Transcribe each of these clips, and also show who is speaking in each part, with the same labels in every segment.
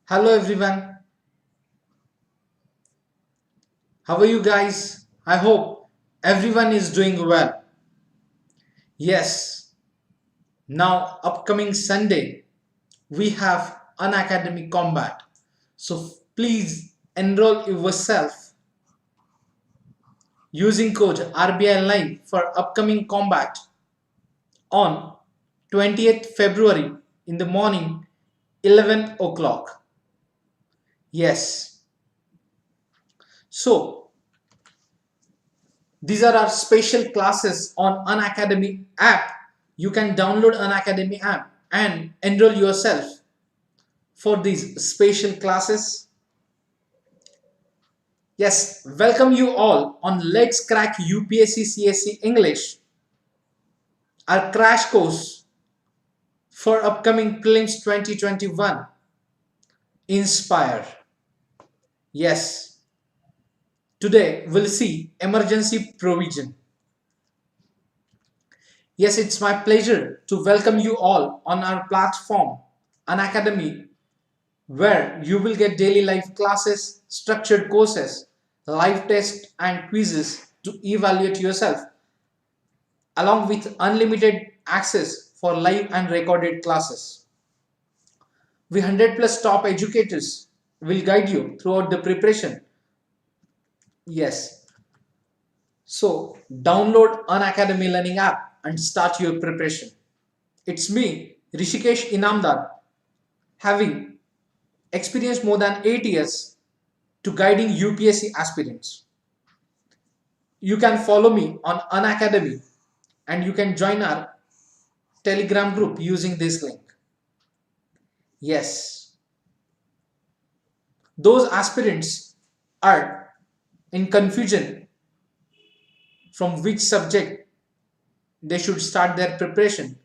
Speaker 1: Hello everyone, how are you guys? I hope everyone is doing well. Yes, now upcoming Sunday we have Unacademy Combat. So please enroll yourself using code RBI Live for upcoming combat on 20th February in the morning 11 o'clock. Yes. So these are our special classes on Unacademy app. You can download Unacademy app and enroll yourself for these special classes. Yes, welcome you all on Let's Crack UPSC CSE English, our crash course for upcoming Prelims 2021. Inspire. Yes, today we'll see emergency provision. Yes, it's my pleasure to welcome you all on our platform, Unacademy, where you will get daily live classes, structured courses, live tests and quizzes to evaluate yourself, along with unlimited access for live and recorded classes. We 100 plus top educators will guide you throughout the preparation. Yes. So download Unacademy Learning app and start your preparation. It's me, Rushikesh Inamdar, having experienced more than 8 years to guiding UPSC aspirants. You can follow me on Unacademy and you can join our Telegram group using this link. Yes, those aspirants are in confusion from which subject they should start their preparation.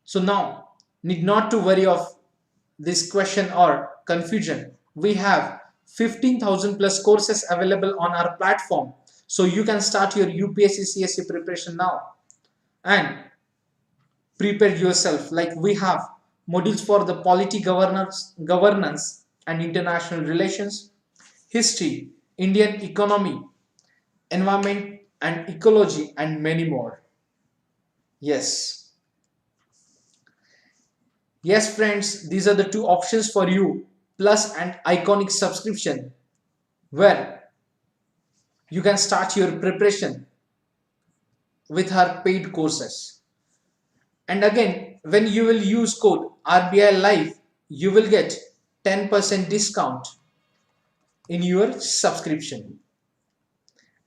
Speaker 1: So now need not to worry of this question or confusion. We have 15,000 plus courses available on our platform. So you can start your UPSC CSE preparation now and prepare yourself. Like we have modules for the polity, governance and international relations, history, Indian economy, environment and ecology and many more. Yes. Yes friends, these are the two options for you, plus an iconic subscription where you can start your preparation with her paid courses. And again, when you will use code RBI Live, you will get 10% discount in your subscription.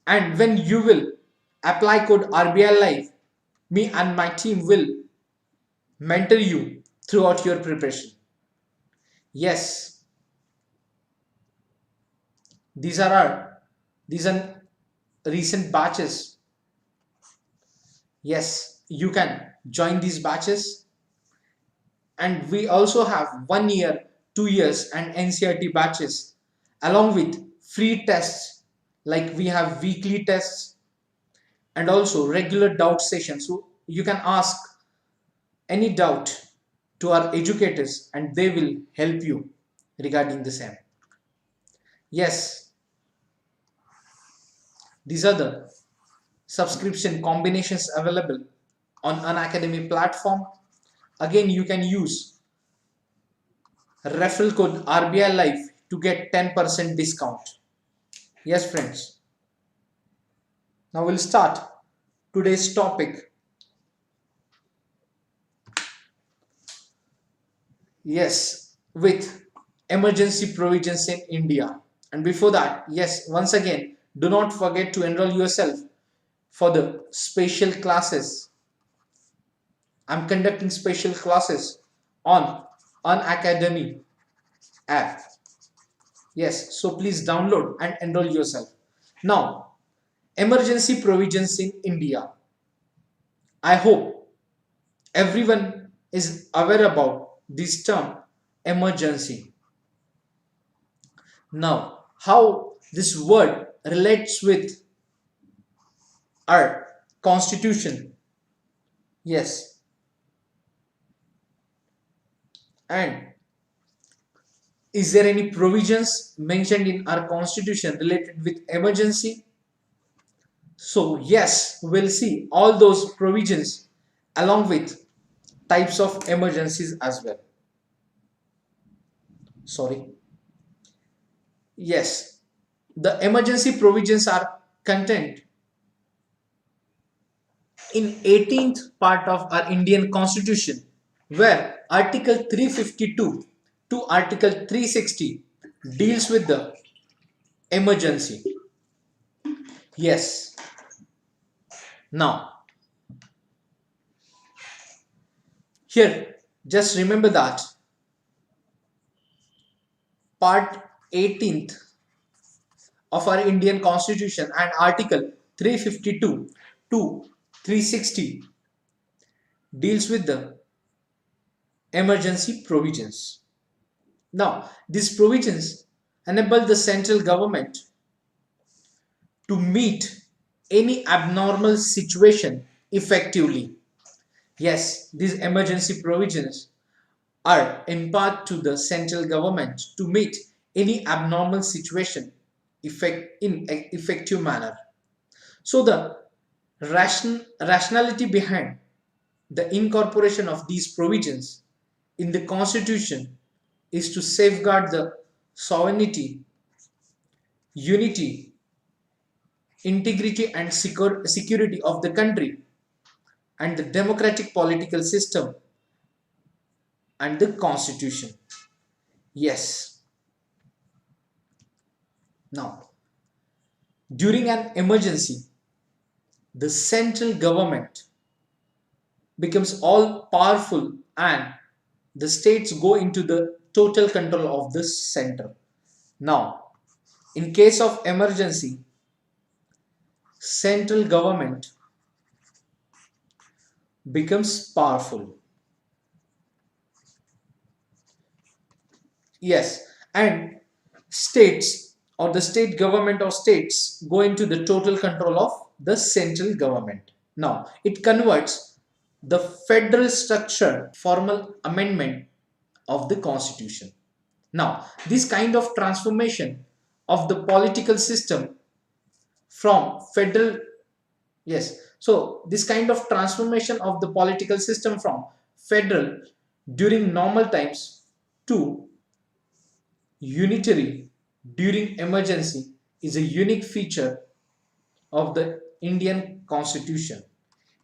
Speaker 1: And when you will apply code RBI Live, me and my team will mentor you throughout your preparation. Yes, these are recent batches. Yes, you can join these batches, and we also have 1 year, 2 years and NCRT batches along with free tests, like we have weekly tests and also regular doubt sessions. So you can ask any doubt to our educators and they will help you regarding the same. Yes, these are the subscription combinations available on Unacademy platform. Again, you can use referral code RBI Live to get 10% discount. Yes, friends. Now we'll start today's topic. Yes, with emergency provisions in India. And before that, yes, once again, do not forget to enroll yourself for the special classes. I'm conducting special classes on Unacademy app. Yes, so please download and enroll yourself. Now, emergency provisions in India. I hope everyone is aware about this term emergency. Now, how this word relates with our constitution. Yes. And Is there any provisions mentioned in our constitution related with emergency? So yes, we'll see all those provisions along with types of emergencies as well. Sorry. Yes, the emergency provisions are contained in 18th part of our Indian Constitution, where Article 352 to Article 360 deals with the emergency. Yes. Now, here, just remember that part 18th of our Indian Constitution and Article 352 to 360 deals with the emergency provisions. Now, these provisions enable the central government to meet any abnormal situation effectively. Yes, these emergency provisions are in part to the central government to meet any abnormal situation in effective manner. So the rationality behind the incorporation of these provisions in the constitution is to safeguard the sovereignty, unity, integrity and security of the country and the democratic political system and the constitution. Yes. Now, during an emergency, the central government becomes all powerful and the states go into the total control of the center. Now, in case of emergency, central government becomes powerful. Yes, and states or the state government or states go into the total control of the central government. Now, it converts the federal structure formal amendment of the constitution. Now, this kind of transformation of the political system from federal, yes, so this kind of transformation of the political system from federal during normal times to unitary during emergency is a unique feature of the Indian Constitution.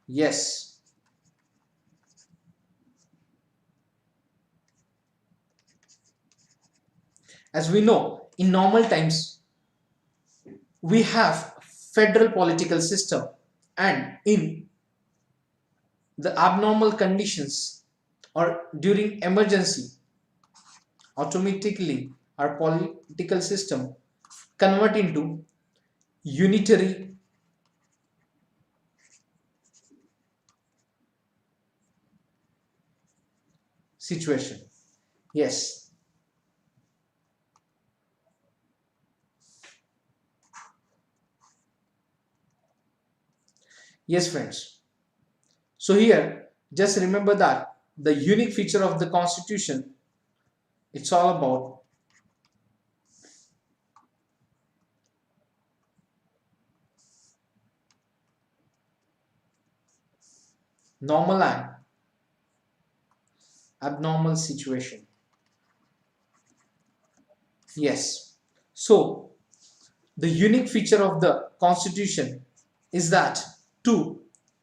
Speaker 1: Yes. As we know, in normal times, we have federal political system, and in the abnormal conditions or during emergency, automatically our political system convert into unitary situation. Yes. Yes, friends. So here, just remember that the unique feature of the Constitution, it's all about normal and abnormal situation. Yes. So the unique feature of the Constitution is that to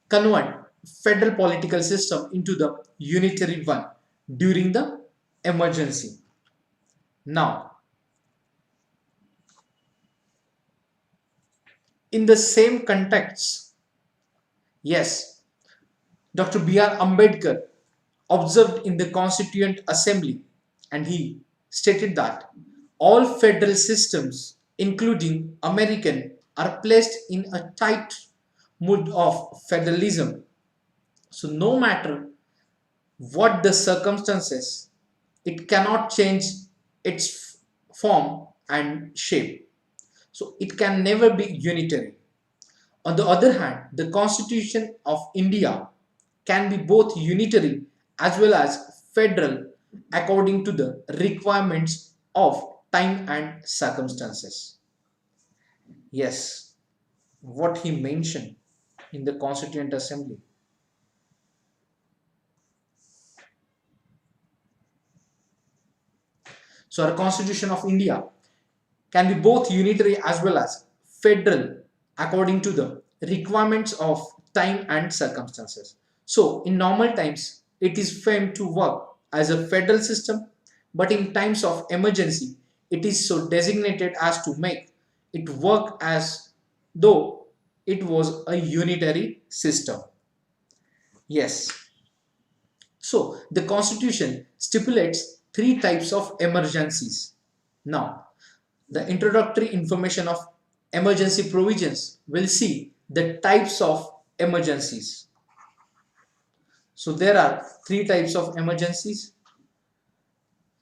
Speaker 1: convert federal political system into the unitary one during the emergency. Now, in the same context, yes, Dr. B.R. Ambedkar observed in the Constituent Assembly and he stated that all federal systems, including American, are placed in a tight mood of federalism. So no matter what the circumstances, it cannot change its form and shape. So it can never be unitary. On the other hand, the Constitution of India can be both unitary as well as federal according to the requirements of time and circumstances. Yes, what he mentioned in the Constituent Assembly. So our Constitution of India can be both unitary as well as federal according to the requirements of time and circumstances. So in normal times, it is framed to work as a federal system, but in times of emergency, it is so designated as to make it work as though it was a unitary system. Yes. So the Constitution stipulates three types of emergencies. Now, the introductory information of emergency provisions will see the types of emergencies. So there are three types of emergencies.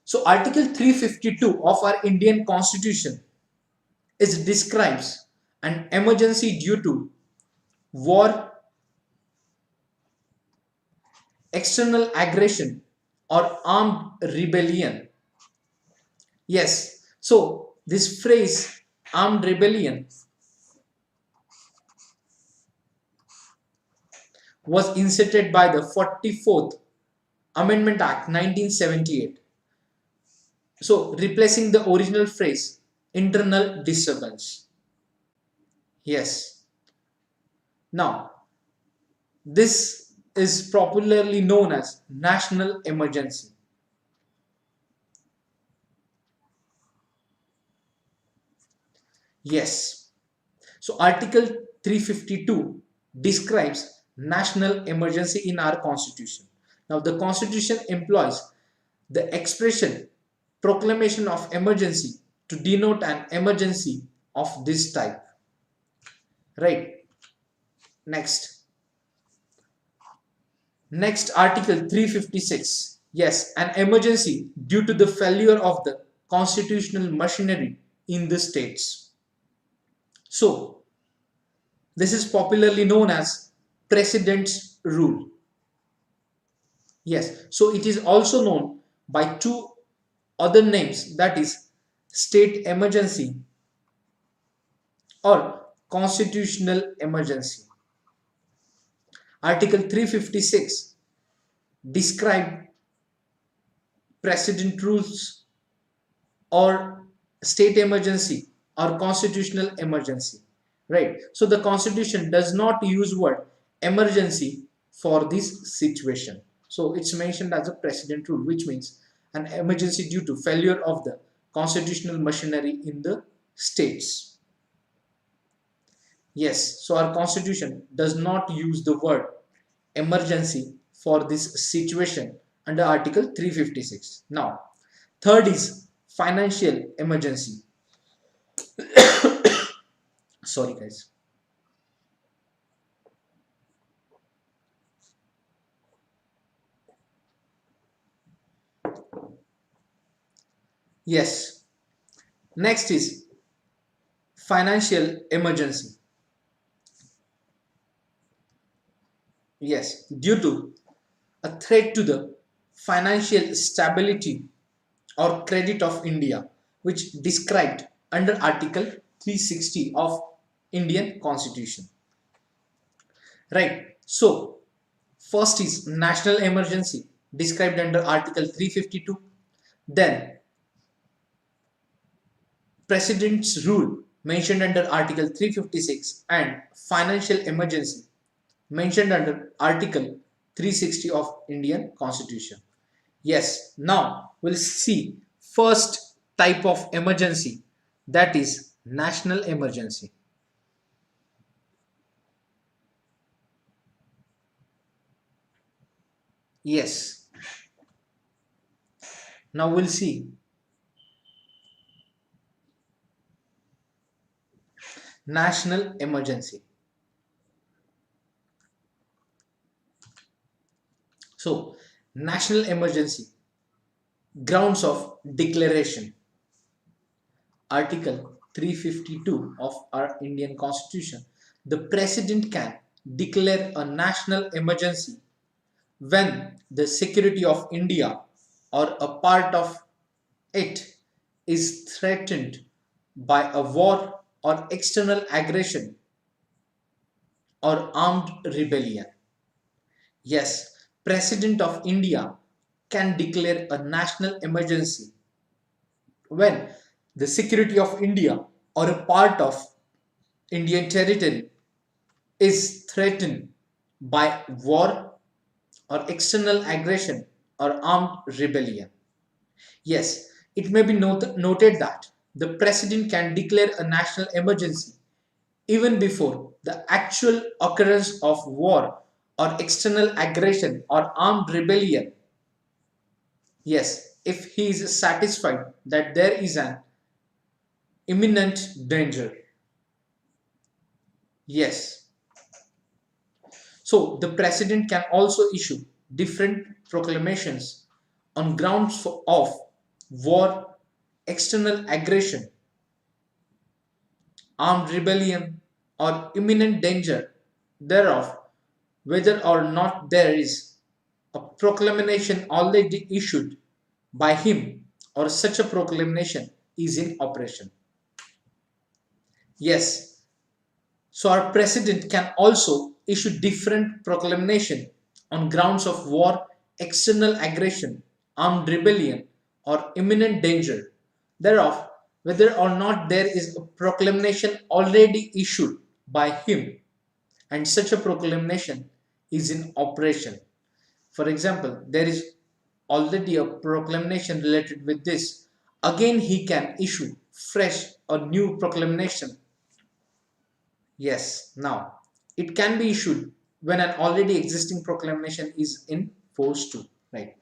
Speaker 1: So Article 352 of our Indian Constitution is describes an emergency due to war, external aggression, or armed rebellion. Yes, so this phrase armed rebellion was inserted by the 44th Amendment Act 1978. So replacing the original phrase internal disturbance. Yes. Now, this is popularly known as national emergency. Yes. So Article 352 describes national emergency in our Constitution. Now the Constitution employs the expression proclamation of emergency to denote an emergency of this type. Right. Next. Next, Article 356. Yes, an emergency due to the failure of the constitutional machinery in the states. So, this is popularly known as President's Rule. Yes, so it is also known by two other names, that is state emergency or constitutional emergency. Article 356 describe president rules or state emergency or constitutional emergency, right? So the Constitution does not use word emergency for this situation. So it's mentioned as a precedent rule, which means an emergency due to failure of the constitutional machinery in the states. Yes, so our Constitution does not use the word emergency for this situation under Article 356. Now, third is financial emergency. Sorry guys. Yes. Next is financial emergency. Yes, due to a threat to the financial stability or credit of India, which described under Article 360 of Indian Constitution. Right. So, first is national emergency described under Article 352. Then, President's Rule mentioned under Article 356 and financial emergency mentioned under Article 360 of Indian Constitution. Yes, now we'll see first type of emergency, that is national emergency. Yes. Now we'll see national emergency. So, national emergency, grounds of declaration. Article 352 of our Indian Constitution. The President can declare a national emergency when the security of India or a part of it is threatened by a war or external aggression or armed rebellion. Yes, President of India can declare a national emergency when the security of India or a part of Indian territory is threatened by war or external aggression or armed rebellion. Yes, it may be noted that the president can declare a national emergency even before the actual occurrence of war or external aggression or armed rebellion. Yes, if he is satisfied that there is an imminent danger. Yes. So the president can also issue different proclamations on grounds of war, external aggression, armed rebellion, or imminent danger thereof, whether or not there is a proclamation already issued by him or such a proclamation is in operation. Yes, so our president can also issue different proclamation on grounds of war, external aggression, armed rebellion, or imminent danger thereof, whether or not there is a proclamation already issued by him and such a proclamation is in operation. For example, there is already a proclamation related with this. Again, he can issue fresh or new proclamation. Yes, now it can be issued when an already existing proclamation is in force too, right?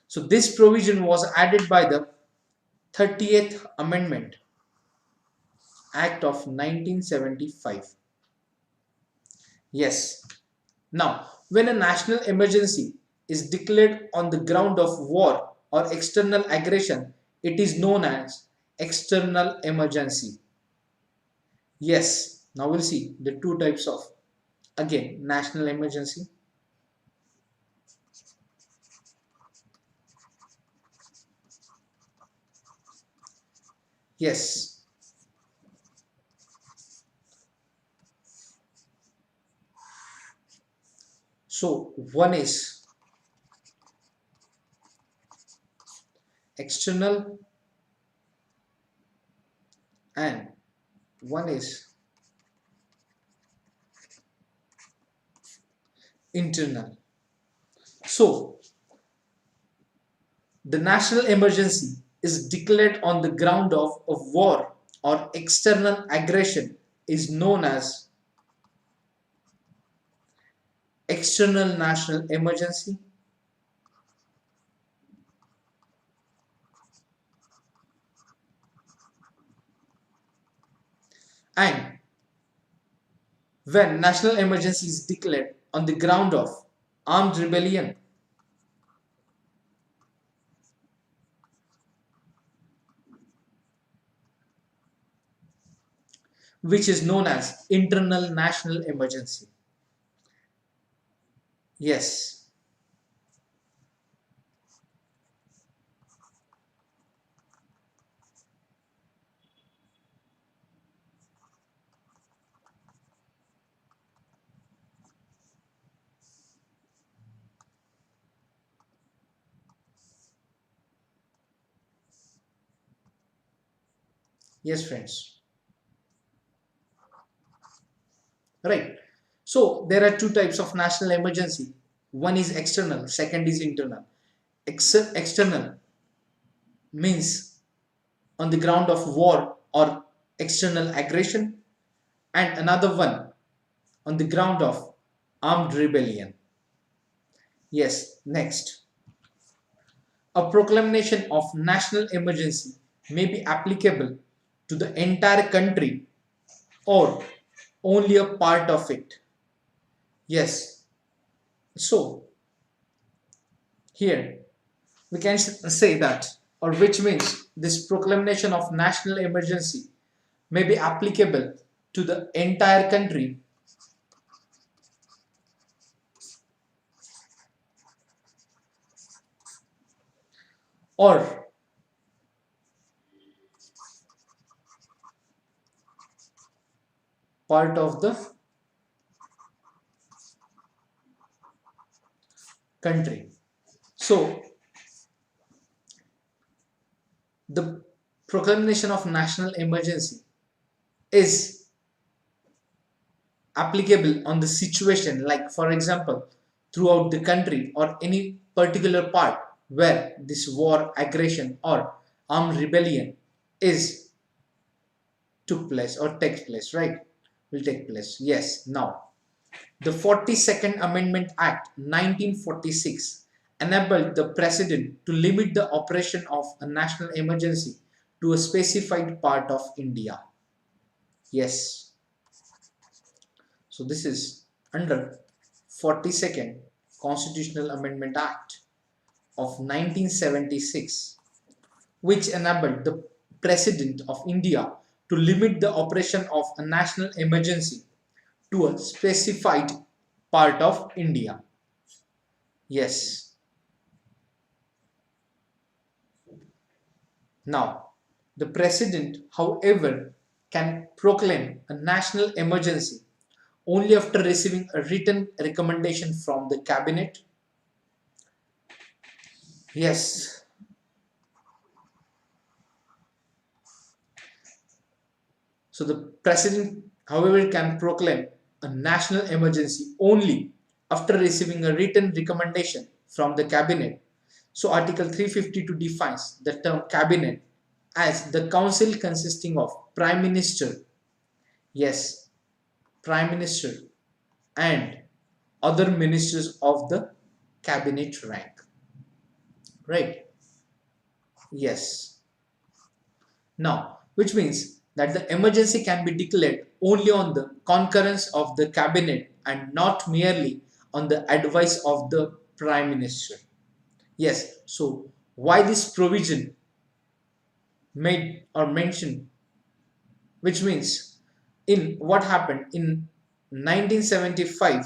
Speaker 1: So this provision was added by the 30th Amendment Act of 1975. Yes. Now, when a national emergency is declared on the ground of war or external aggression, it is known as external emergency. Yes. Now we'll see the two types of, again, national emergency. Yes. So one is external and one is internal. So the national emergency is declared on the ground of war or external aggression is known as external national emergency. And when national emergency is declared on the ground of armed rebellion, which is known as internal national emergency. Yes. Yes, friends. Right. So there are two types of national emergency. One is external, second is internal. External means on the ground of war or external aggression, and another one on the ground of armed rebellion. Yes, next. A proclamation of national emergency may be applicable to the entire country or only a part of it. Yes, so here we can say that, or which means this proclamation of national emergency may be applicable to the entire country or part of the country. So the proclamation of national emergency is applicable on the situation, like for example throughout the country or any particular part where this war, aggression or armed rebellion is took place or takes place, right? Will take place. Yes. Now the 42nd Amendment Act 1946 enabled the President to limit the operation of a national emergency to a specified part of India. Yes. So this is under 42nd Constitutional Amendment Act of 1976, which enabled the President of India to limit the operation of a national emergency to a specified part of India. Yes. Now, the President, however, can proclaim a national emergency only after receiving a written recommendation from the Cabinet. Yes. So the President, however, can proclaim a national emergency only after receiving a written recommendation from the Cabinet. So Article 352 defines the term Cabinet as the council consisting of Prime Minister, yes, Prime Minister and other ministers of the Cabinet rank, right? Yes. Now, which means that the emergency can be declared only on the concurrence of the Cabinet and not merely on the advice of the Prime Minister. Yes, so why this provision made or mentioned, which means in what happened in 1975,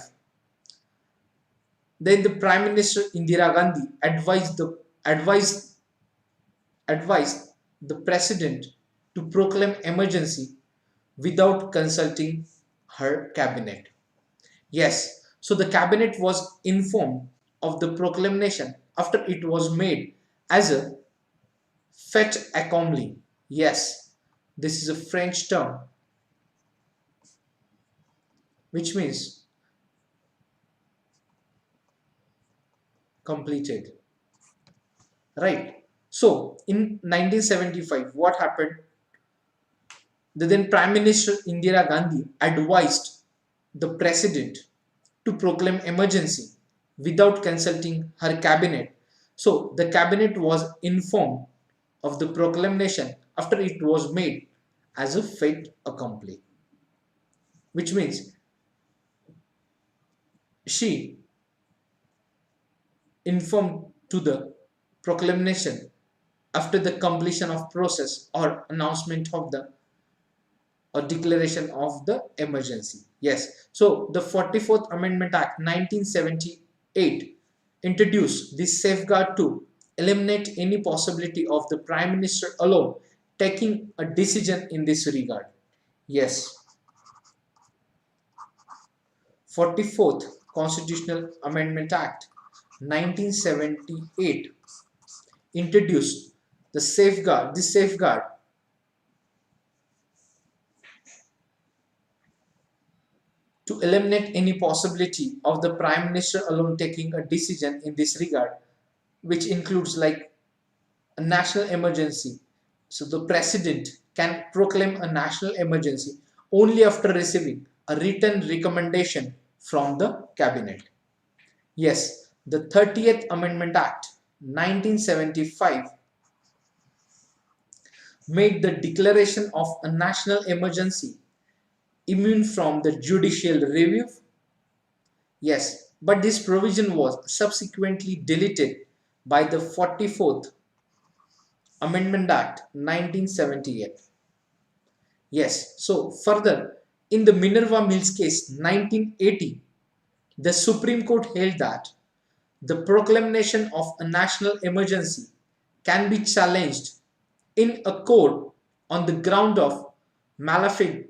Speaker 1: then the Prime Minister Indira Gandhi advised the President to proclaim emergency without consulting her cabinet. Yes, so the cabinet was informed of the proclamation after it was made as a fait accompli. Yes, this is a French term which means completed. Right. So in 1975, what happened? The then Prime Minister Indira Gandhi advised the President to proclaim emergency without consulting her cabinet. So the cabinet was informed of the proclamation after it was made as a fait accompli, which means she informed to the proclamation after the completion of process or announcement of the or declaration of the emergency. Yes, so the 44th Amendment Act 1978 introduced this safeguard to eliminate any possibility of the Prime Minister alone taking a decision in this regard. Yes, 44th Constitutional Amendment Act 1978 introduced this safeguard to eliminate any possibility of the Prime Minister alone taking a decision in this regard, which includes like a national emergency. So the President can proclaim a national emergency only after receiving a written recommendation from the Cabinet. Yes, the 30th Amendment Act 1975 made the declaration of a national emergency immune from the judicial review. Yes, but this provision was subsequently deleted by the 44th Amendment Act 1978. Yes, so further, in the Minerva Mills case 1980, the Supreme Court held that the proclamation of a national emergency can be challenged in a court on the ground of malafide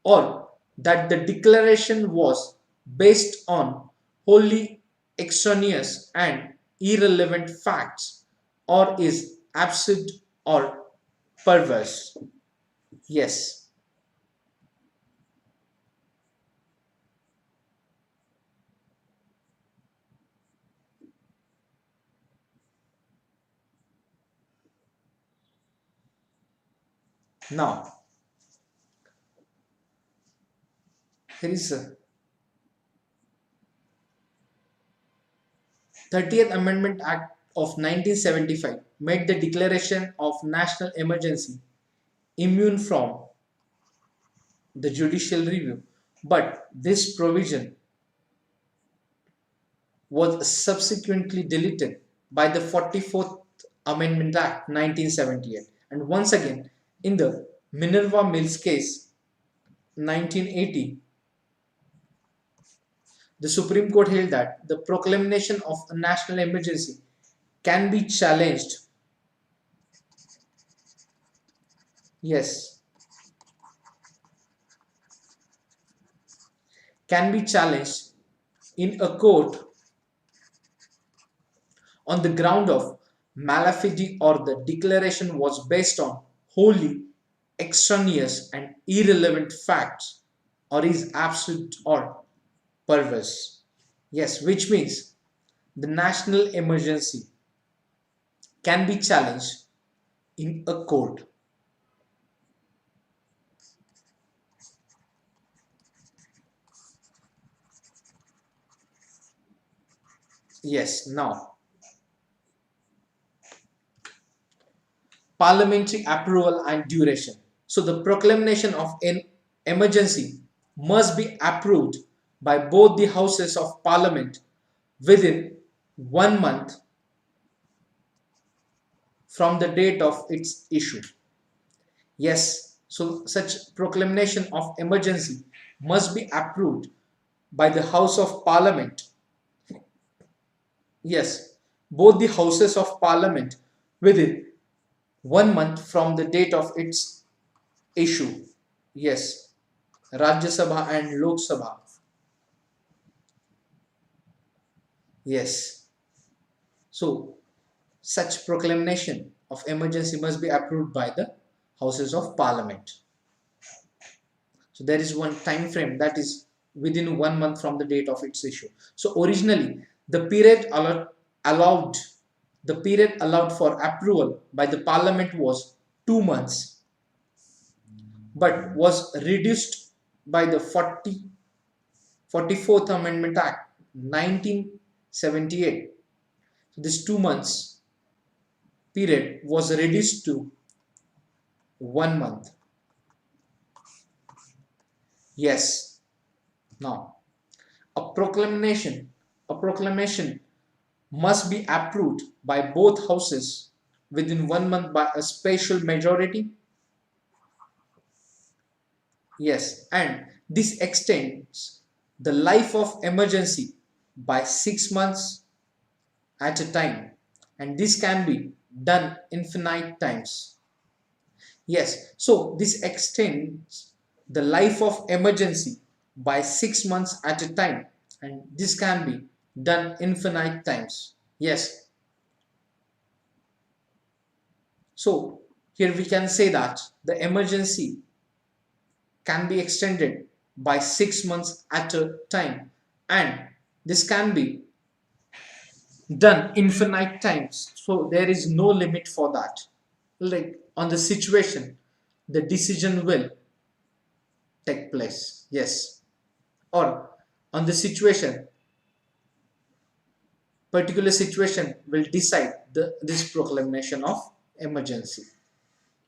Speaker 1: or that the declaration was based on wholly extraneous and irrelevant facts or is absurd or perverse. Yes. Now, here is a 30th Amendment Act of 1975 made the declaration of national emergency immune from the judicial review, but this provision was subsequently deleted by the 44th Amendment Act 1978. And once again, in the Minerva Mills case 1980, the Supreme Court held that the proclamation of a national emergency can be challenged. Yes, can be challenged in a court on the ground of malafide or the declaration was based on wholly extraneous and irrelevant facts or is absurd or perverse. Yes, which means the national emergency can be challenged in a court. Yes, now parliamentary approval and duration. So the proclamation of an emergency must be approved by both the houses of parliament within 1 month from the date of its issue. Yes, so such proclamation of emergency must be approved by the House of Parliament. Yes, both the houses of Parliament within 1 month from the date of its issue. Yes, Rajya Sabha and Lok Sabha. Yes, so such proclamation of emergency must be approved by the houses of Parliament. So there is one time frame that is within 1 month from the date of its issue. So originally the period allowed the period allowed for approval by the Parliament was 2 months, but was reduced by the 44th Amendment Act 1978. This 2 months period was reduced to 1 month. Yes. Now, a proclamation must be approved by both houses within 1 month by a special majority. Yes, and this extends the life of emergency by 6 months at a time, and this can be done infinite times. Yes, so this extends the life of emergency by 6 months at a time, and this can be done infinite times. Yes, so here we can say that the emergency can be extended by 6 months at a time, and this can be done infinite times, so there is no limit for that. Like on the situation the decision will take place. Yes, or on the situation particular situation will decide this proclamation of emergency.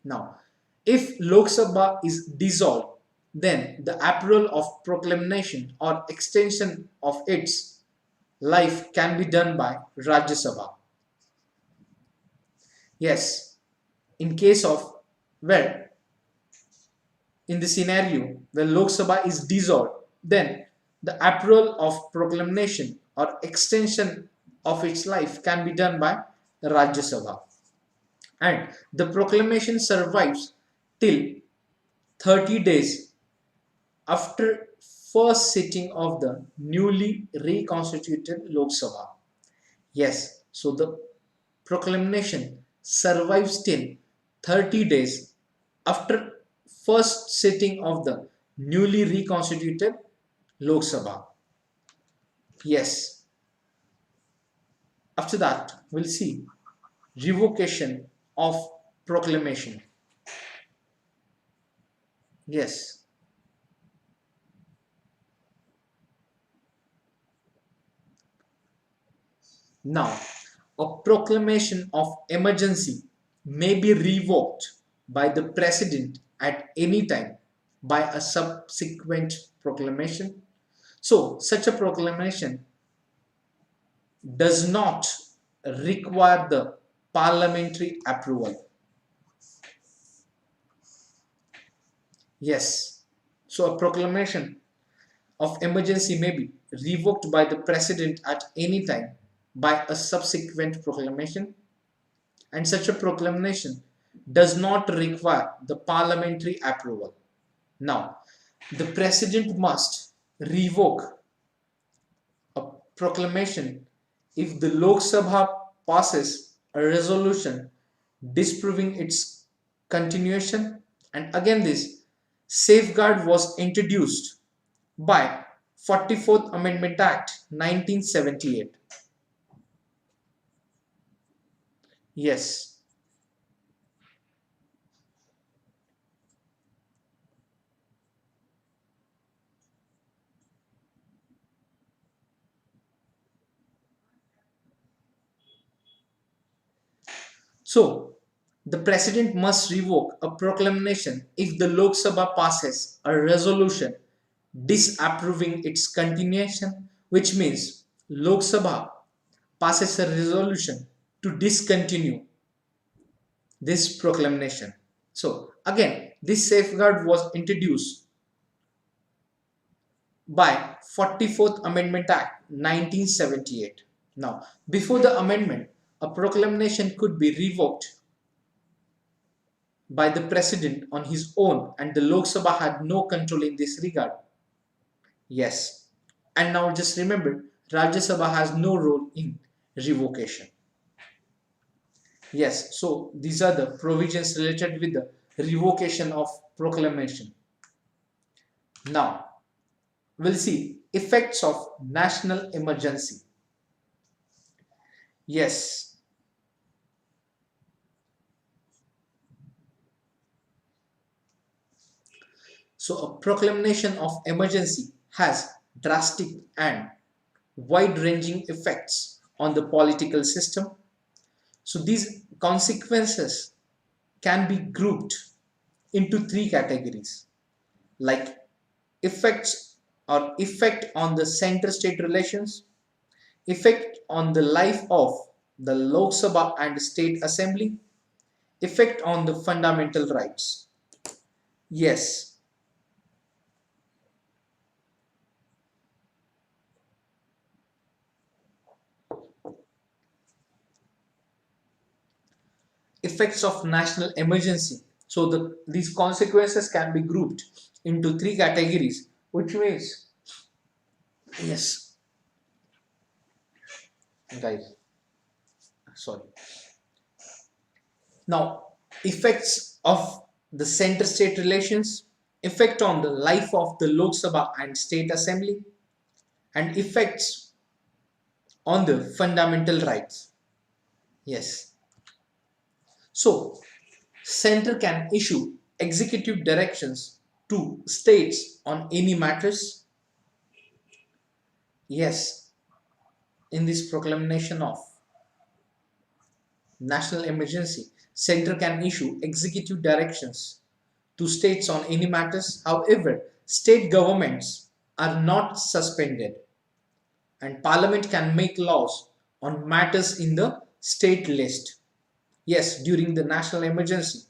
Speaker 1: Now, if Lok Sabha is dissolved, then the approval of proclamation or extension of its life can be done by Rajya Sabha. Yes, in case of where in the scenario where Lok Sabha is dissolved, then the approval of proclamation or extension of its life can be done by the Rajya Sabha. And the proclamation survives till 30 days after first sitting of the newly reconstituted Lok Sabha. Yes, so the proclamation survives till 30 days after first sitting of the newly reconstituted Lok Sabha. Yes, after that we'll see revocation of proclamation. Yes, now a proclamation of emergency may be revoked by the president at any time by a subsequent proclamation. So such a proclamation does not require the parliamentary approval. Yes, so a proclamation of emergency may be revoked by the president at any time by a subsequent proclamation, and such a proclamation does not require the parliamentary approval. Now, the president must revoke a proclamation if the Lok Sabha passes a resolution disproving its continuation, and again this safeguard was introduced by 44th Amendment Act 1978. Yes. So, the President must revoke a proclamation if the Lok Sabha passes a resolution disapproving its continuation, which means Lok Sabha passes a resolution to discontinue this proclamation. So, again, this safeguard was introduced by 44th Amendment Act 1978. Now, before the amendment, a proclamation could be revoked by the president on his own and the Lok Sabha had no control in this regard. Yes. And now just remember, Rajya Sabha has no role in revocation. Yes, so these are the provisions related with the revocation of proclamation. Now, we'll see effects of national emergency. Yes. So a proclamation of emergency has drastic and wide-ranging effects on the political system. So these consequences can be grouped into three categories, like effects or effect on the center-state relations, effect on the life of the Lok Sabha and State Assembly, effect on the fundamental rights. Yes. Effects of national emergency. So these consequences can be grouped into three categories, which means, yes, guys, sorry. Now, effects of the center-state relations, effect on the life of the Lok Sabha and State Assembly, and effects on the fundamental rights. Yes. So, center can issue executive directions to states on any matters. Yes, in this proclamation of national emergency, center can issue executive directions to states on any matters. However, state governments are not suspended and parliament can make laws on matters in the state list. Yes, during the national emergency,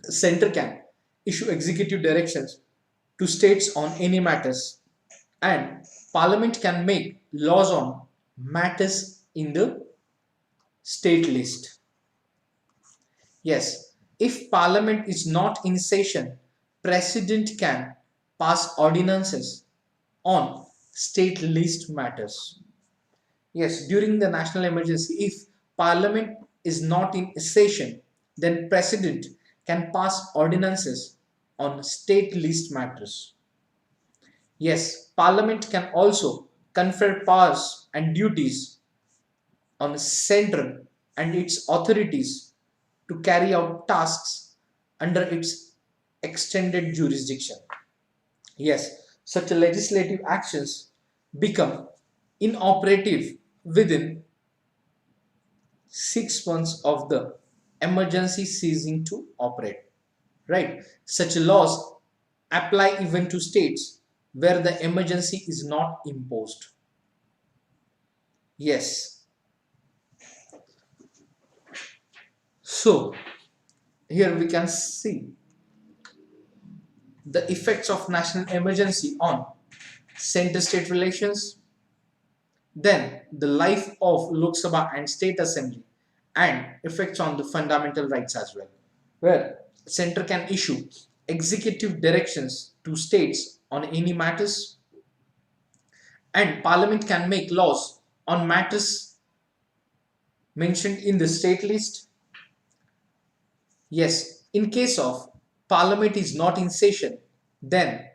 Speaker 1: the center can issue executive directions to states on any matters and parliament can make laws on matters in the state list. Yes, if parliament is not in session, president can pass ordinances on state least matters. Yes, during the national emergency, if parliament is not in session, then president can pass ordinances on state least matters. Yes, parliament can also confer powers and duties on central and its authorities to carry out tasks under its extended jurisdiction. Yes, such legislative actions become inoperative within 6 months of the emergency ceasing to operate. Right? Such laws apply even to states where the emergency is not imposed. Yes. So, here we can see the effects of national emergency on center-state relations, then the life of Lok Sabha and State Assembly, and effects on the fundamental rights as well, where center can issue executive directions to states on any matters, and parliament can make laws on matters mentioned in the state list. Yes, in case of parliament is not in session, then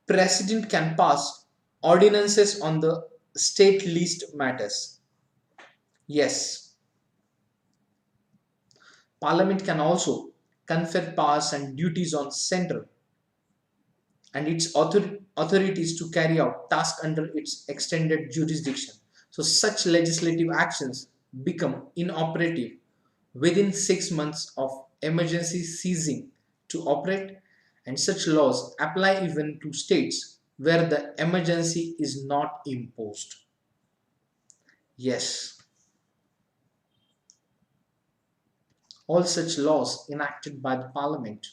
Speaker 1: president can pass ordinances on the state list matters. Yes, parliament can also confer powers and duties on central and its authorities to carry out tasks under its extended jurisdiction. So such legislative actions become inoperative within 6 months of emergency ceasing to operate, and such laws apply even to states where the emergency is not imposed. Yes, all such laws enacted by the parliament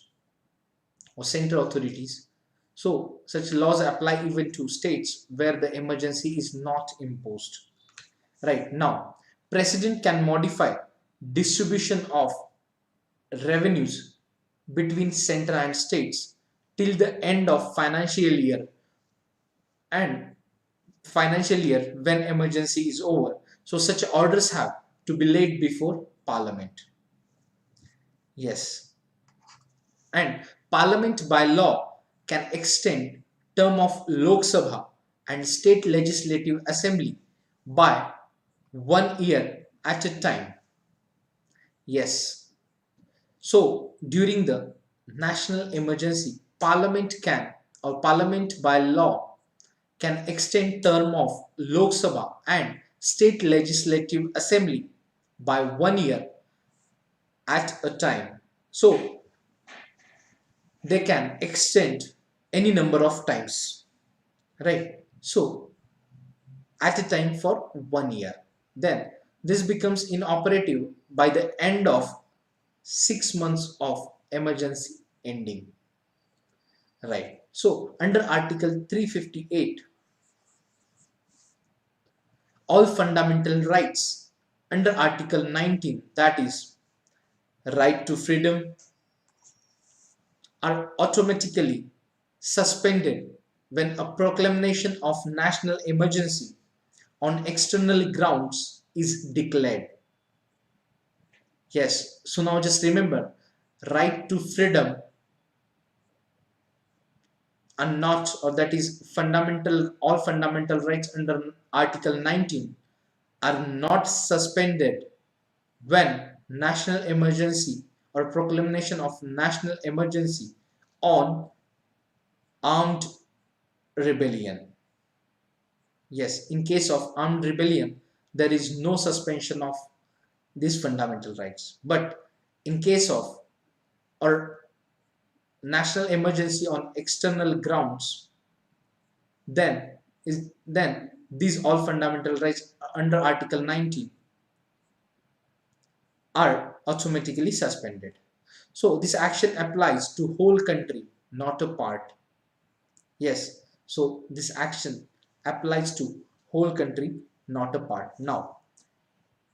Speaker 1: or central authorities. So such laws apply even to states where the emergency is not imposed. Right now, president can modify distribution of revenues between center and states till the end of financial year and financial year when emergency is over. So such orders have to be laid before parliament. Yes, and parliament by law can extend term of Lok Sabha and state legislative assembly by 1 year at a time. Yes, so during the national emergency, parliament can or parliament by law can extend term of Lok Sabha and state legislative assembly by 1 year at a time. So they can extend any number of times, right? So at a time for 1 year. Then this becomes inoperative by the end of 6 months of emergency ending. Right. So under Article 358, all fundamental rights under Article 19, that is right to freedom, are automatically suspended when a proclamation of national emergency on external grounds is declared. Yes, so now just remember, right to freedom are not, or that is fundamental, all fundamental rights under Article 19 are not suspended when national emergency or proclamation of national emergency on armed rebellion. Yes, in case of armed rebellion, there is no suspension of these fundamental rights. But in case of or national emergency on external grounds, then these all fundamental rights under Article 19 are automatically suspended. So this action applies to whole country, not a part. Yes, so this action applies to whole country, not a part. Now,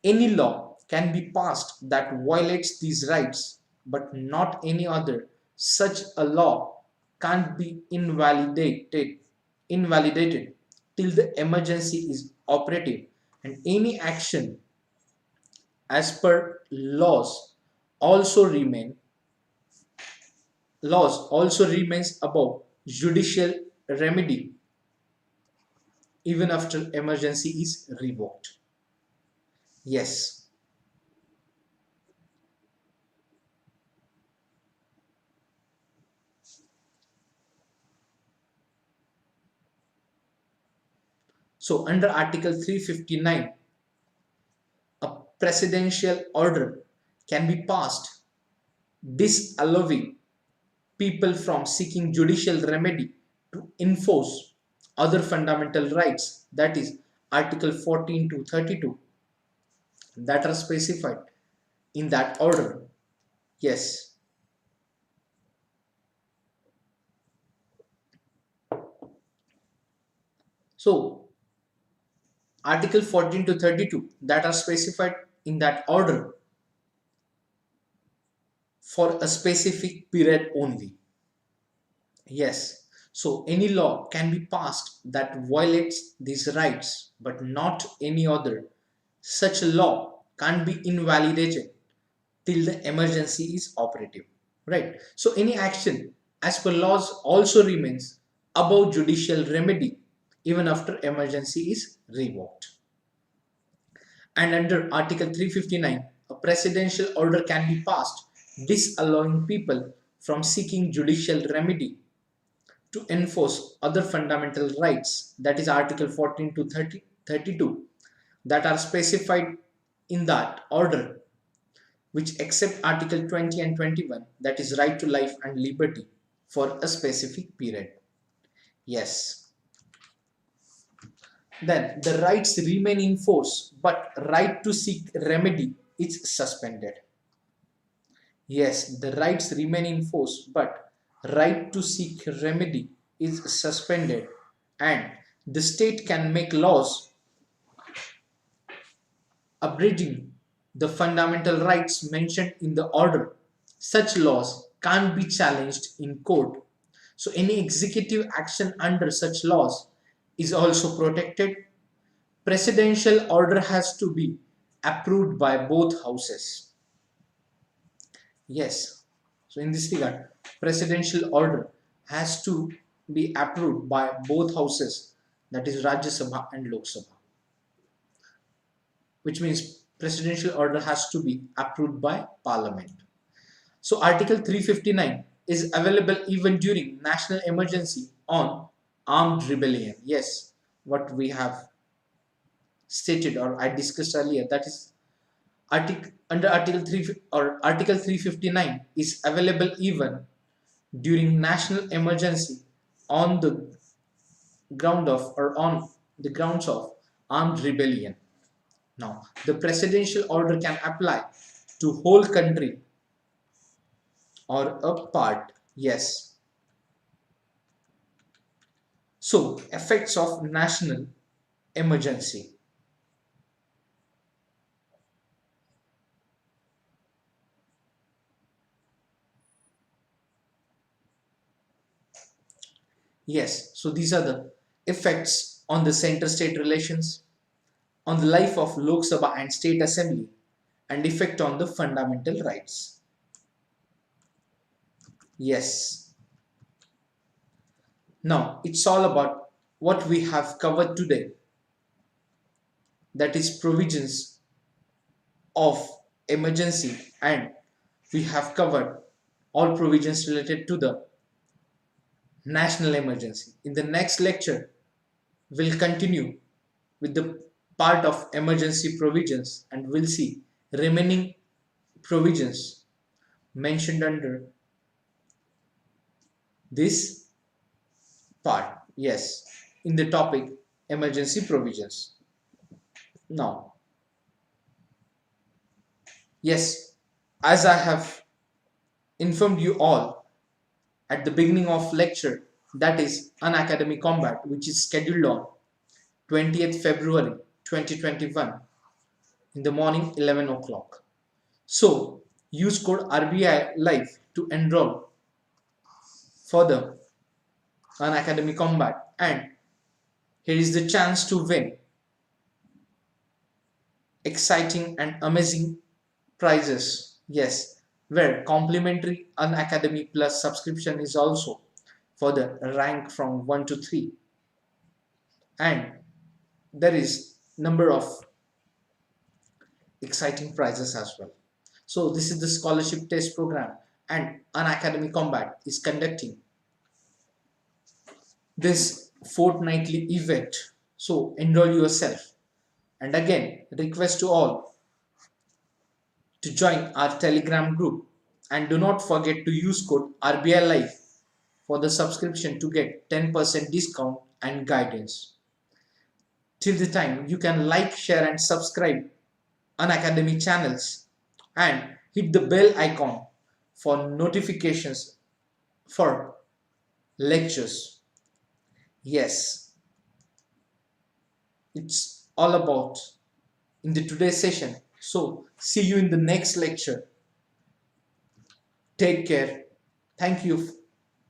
Speaker 1: any law can be passed that violates these rights, but not any other. Such a law can't be invalidated till the emergency is operative, and any action as per also remain laws also remains above judicial remedy even after emergency is revoked. Yes. So under Article 359, a presidential order can be passed disallowing people from seeking judicial remedy to enforce other fundamental rights, that is Article 14 to 32, that are specified in that order. Yes. So Article 14 to 32 that are specified in that order for a specific period only. Yes. So any law can be passed that violates these rights, but not any other. Such a law can't be invalidated till the emergency is operative. Right. So any action as per laws also remains above judicial remedy even after emergency is revoked. And under Article 359, a presidential order can be passed disallowing people from seeking judicial remedy to enforce other fundamental rights, that is Article 14 to 32, that are specified in that order, which except Article 20 and 21, that is right to life and liberty for a specific period. Yes. Then the rights remain in force, but right to seek remedy is suspended. Yes, the rights remain in force, but right to seek remedy is suspended, and the state can make laws abridging the fundamental rights mentioned in the order. Such laws can't be challenged in court. So any executive action under such laws is also protected. Presidential order has to be approved by both houses. Yes. So in this regard, presidential order has to be approved by both houses, that is Rajya Sabha and Lok Sabha, which means presidential order has to be approved by parliament. So Article 359 is available even during national emergency on armed rebellion. Yes, what we have stated or I discussed earlier, that is under Article 3 or Article 359 is available even during national emergency on the ground of or on the grounds of armed rebellion. Now, the presidential order can apply to whole country or a part. Yes. So, effects of national emergency. Yes, so these are the effects on the center-state relations, on the life of Lok Sabha and State Assembly, and effect on the fundamental rights. Yes. Now, it's all about what we have covered today, that is provisions of emergency, and we have covered all provisions related to the national emergency. In the next lecture, we'll continue with the part of emergency provisions and we'll see remaining provisions mentioned under this part. Yes, in the topic emergency provisions. Now, yes, as I have informed you all at the beginning of lecture, that is Unacademy Combat, which is scheduled on 20th February 2021 in the morning 11 o'clock. So use code RBI Live to enroll further Unacademy Combat, and here is the chance to win exciting and amazing prizes. Yes, where complimentary Unacademy Plus subscription is also for the rank from 1 to 3, and there is number of exciting prizes as well. So this is the scholarship test program, and Unacademy Combat is conducting this fortnightly event. So enroll yourself, and again request to all to join our Telegram group, and do not forget to use code RBI Live for the subscription to get 10% discount and guidance. Till the time, you can like, share and subscribe Unacademy channels and hit the bell icon for notifications for lectures. Yes, it's all about in the today's session. So see you in the next lecture. Take care. Thank you